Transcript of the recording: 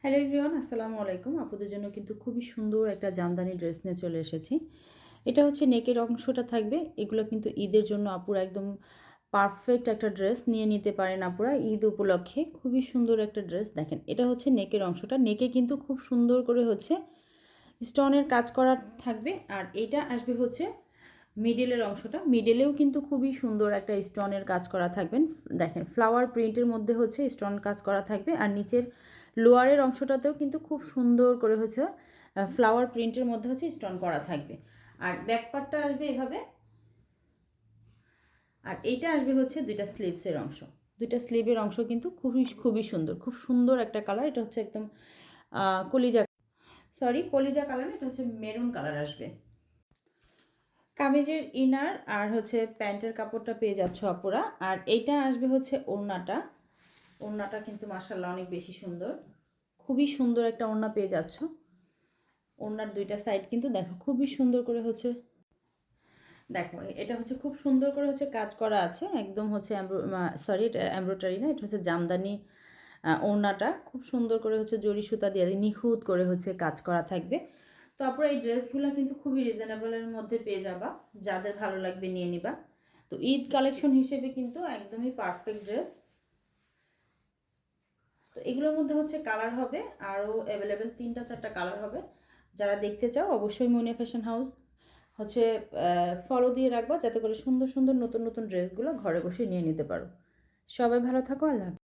Hello everyone, আসসালামু আলাইকুম। আপুদের জন্য কিন্তু খুবই সুন্দর একটা জামদানি ড্রেস নিয়ে চলে এসেছি। এটা হচ্ছে নেকের অংশটা থাকবে। এগুলো কিন্তু ঈদের জন্য আপুরা একদম পারফেক্ট একটা ড্রেস নিয়ে নিতে পারেন আপুরা ঈদ উপলক্ষে। খুবই সুন্দর একটা ড্রেস। দেখেন, এটা হচ্ছে নেকের অংশটা। নেকে কিন্তু খুব সুন্দর করে হচ্ছে স্টোনের কাজ করা থাকবে। আর এটা আসবে হচ্ছে মিডলের অংশটা। মিডলেও কিন্তু খুবই সুন্দর একটা স্টোনের কাজ করা থাকবেন। দেখেন, ফ্লাওয়ার প্রিন্টের মধ্যে হচ্ছে স্টোন কাজ করা থাকবে। আর নিচের লোয়ারের অংশটাতেও কিন্তু খুব সুন্দর করে হচ্ছে ফ্লাওয়ার প্রিন্টের মধ্যে হচ্ছে স্টোন করা থাকবে। আর ব্যাক পার্টটা আসবে এভাবে। আর এইটা আসবে হচ্ছে দুইটা স্লিভসের অংশ। দুইটা স্লিভের অংশ কিন্তু খুবই খুবই সুন্দর, খুব সুন্দর একটা কালার। এটা হচ্ছে একদম কলিজা কলিজা কালার। এটা হচ্ছে মেরুন কালার আসবে। কামিজের ইনার আর হচ্ছে প্যান্টের কাপড়টা পেয়ে যাচ্ছ আপুরা। আর এইটা আসবে হচ্ছে ওড়নাটা। ওড়নাটা কিন্তু মাশাআল্লাহ অনেক বেশি সুন্দর। খুবই সুন্দর একটা ওড়না পেয়ে যাচ্ছ। ওড়নার দুইটা সাইড কিন্তু দেখো খুবই সুন্দর করে হচ্ছে, দেখো এটা হচ্ছে খুব সুন্দর করে হচ্ছে কাজ করা আছে। একদম হচ্ছে এটা এমব্রয়ডারি না, এটা হচ্ছে জামদানি। ওড়নাটা খুব সুন্দর করে হচ্ছে জরি সুতা দিয়ে নিখুঁত করে হচ্ছে কাজ করা থাকবে। তো আপনারা এই ড্রেসগুলো কিন্তু খুবই রিজনেবলের মধ্যে পেয়ে যাবা। যাদের ভালো লাগবে নিয়ে নিবা। তো ঈদ কালেকশন হিসেবে কিন্তু একদমই পারফেক্ট ড্রেস। তো এগুলোর মধ্যে হচ্ছে কালার হবে আরও অ্যাভেলেবেল 3-4টা কালার হবে। যারা দেখতে চাও অবশ্যই মুনিয়া ফ্যাশন হাউস হচ্ছে ফলো দিয়ে রাখবা, যাতে করে সুন্দর সুন্দর নতুন নতুন ড্রেসগুলো ঘরে বসে নিয়ে নিতে পারো। সবাই ভালো থাকো। আল্লাহ।